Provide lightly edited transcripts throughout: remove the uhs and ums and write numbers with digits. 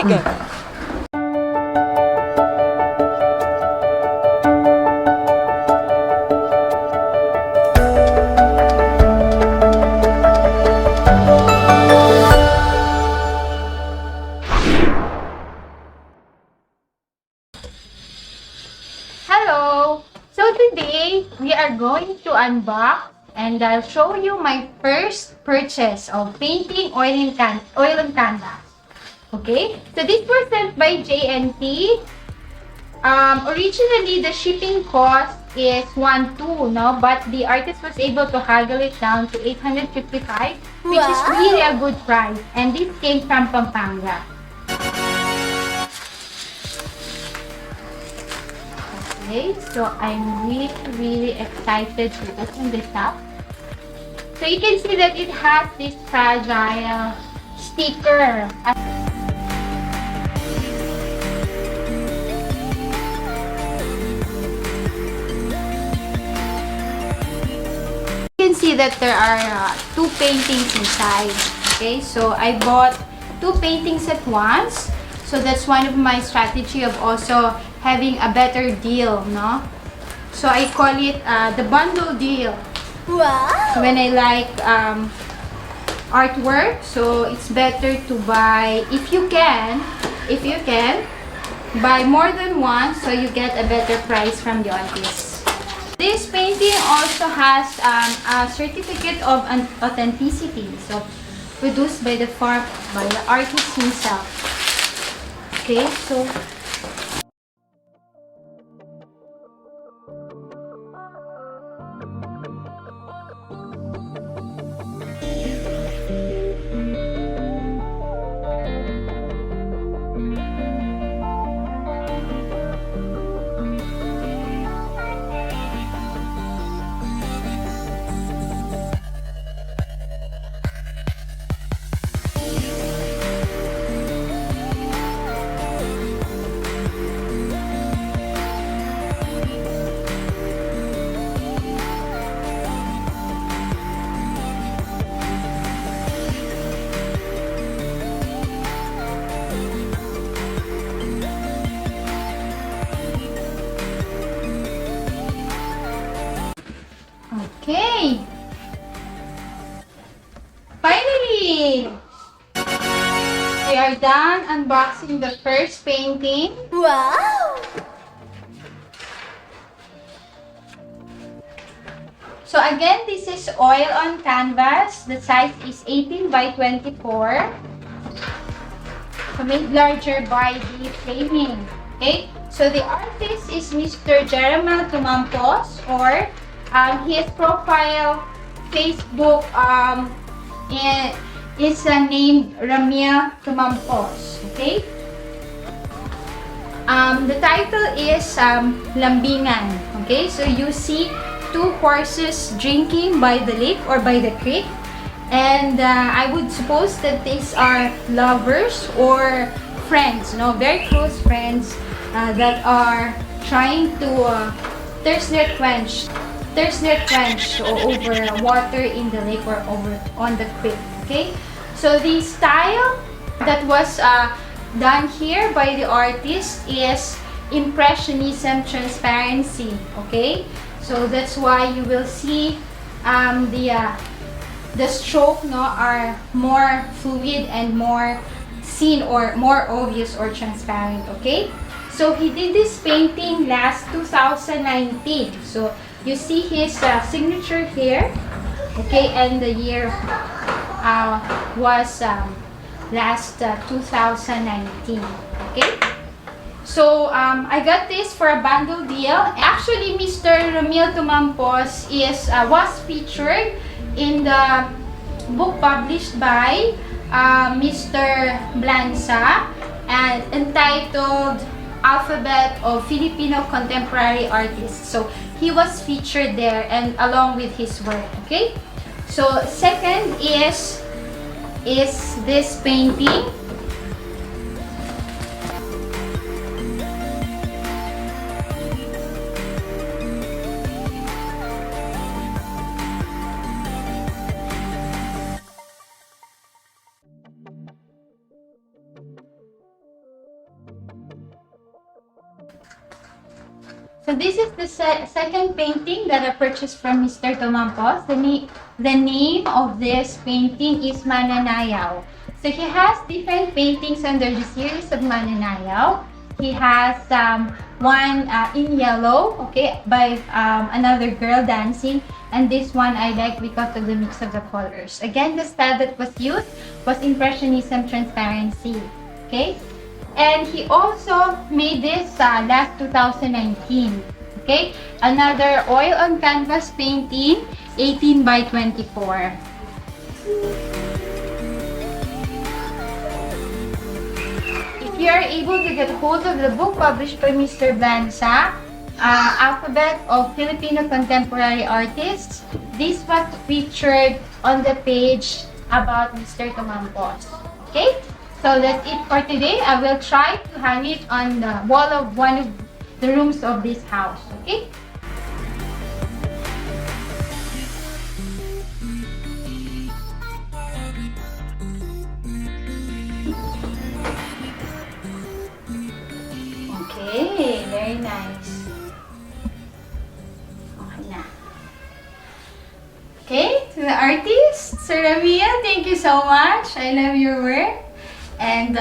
Sige. Hello! So today, we are going to unbox and I'll show you my first purchase of painting oil and canvas. Okay? So this was sent by JNT. Originally, the shipping cost is 1,200, no? But the artist was able to haggle it down to 855, which is really a good price. And this came from Pampanga. Okay, so I'm really excited to open this up. So you can see that it has this fragile sticker. You can see that there are two paintings inside. Okay, so I bought two paintings at once. So that's one of my strategy of also having a better deal, no? So I call it the bundle deal. Wow! When I like artwork, so it's better to buy, if you can, buy more than one so you get a better price from the artist. This painting also has a certificate of authenticity, so produced by the artist himself. Okay, so okay. Finally, we are done unboxing the first painting. Wow! So again, this is oil on canvas. The size is 18 by 24. So made larger by the framing. Okay? So the artist is Mr. Jeramel Tumampos, or his profile Facebook is named Ramil Tumampos. Okay? The title is Lambingan. Okay? So you see two horses drinking by the lake or by the creek. And I would suppose that these are lovers or friends, no, very close friends that are trying to thirst their quench over water in the lake or over on the creek. Okay, so the style that was done here by the artist is Impressionism Transparency. Okay, so that's why you will see the stroke, no, are more fluid and more seen or more obvious or transparent. Okay, so he did this painting last 2019. So you see his signature here. Okay, and the year was last 2019. Okay, so I got this for a bundle deal. Actually, Mr. Ramil Tumampos was featured in the book published by Mr. Blanza and entitled Alphabet of Filipino Contemporary Artists. So he was featured there and along with his work. Okay, so second is this painting. So this is the second painting that I purchased from Mr. Tumampos. The name of this painting is Mananayaw. So he has different paintings under the series of Mananayaw. He has one in yellow, okay, by another girl dancing. And this one I like because of the mix of the colors. Again, the style that was used was Impressionism Transparency, okay? And he also made this last 2019, okay? Another oil on canvas painting, 18 by 24. If you are able to get hold of the book published by Mr. Blanza, Alphabet of Filipino Contemporary Artists, this was featured on the page about Mr. Tumampos, okay? So that's it for today. I will try to hang it on the wall of one of the rooms of this house. Okay? Okay, very nice. Okay na. Okay, to the artist, Sir Ramil, thank you so much. I love your work. And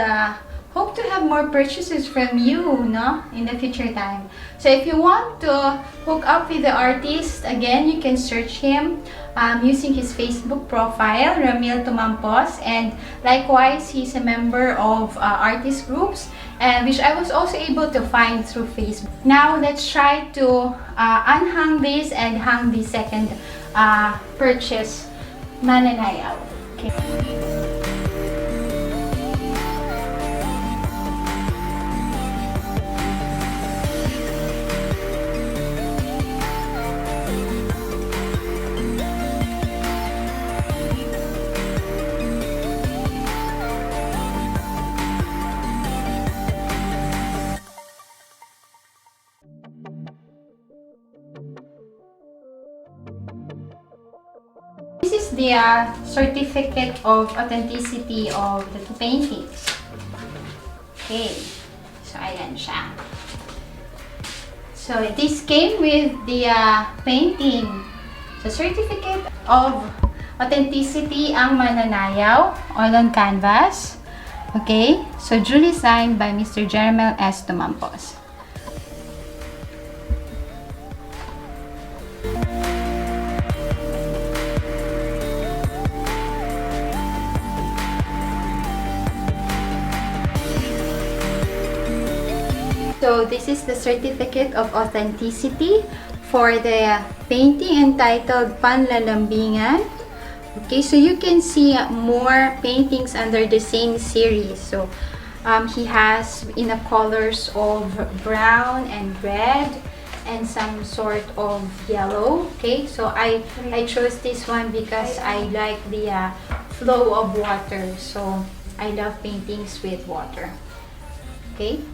hope to have more purchases from you, no, in the future time. So if you want to hook up with the artist, again, you can search him using his Facebook profile, Ramil Tumampos, and likewise, he's a member of artist groups, which I was also able to find through Facebook. Now let's try to unhang this and hang the second purchase, Mananayaw. Okay. This is the certificate of authenticity of the two paintings. Okay, so ayan siya. So this came with the painting. So certificate of authenticity ang Mananayaw, oil on canvas. Okay, so duly signed by Mr. Jeramel S. Tumampos. So this is the certificate of authenticity for the painting entitled Panlalambingan. Okay, so you can see more paintings under the same series. So he has in the colors of brown and red and some sort of yellow. Okay, so I chose this one because I like the flow of water. So I love paintings with water. Okay.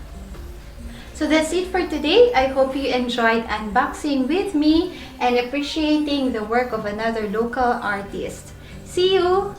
So that's it for today. I hope you enjoyed unboxing with me and appreciating the work of another local artist. See you!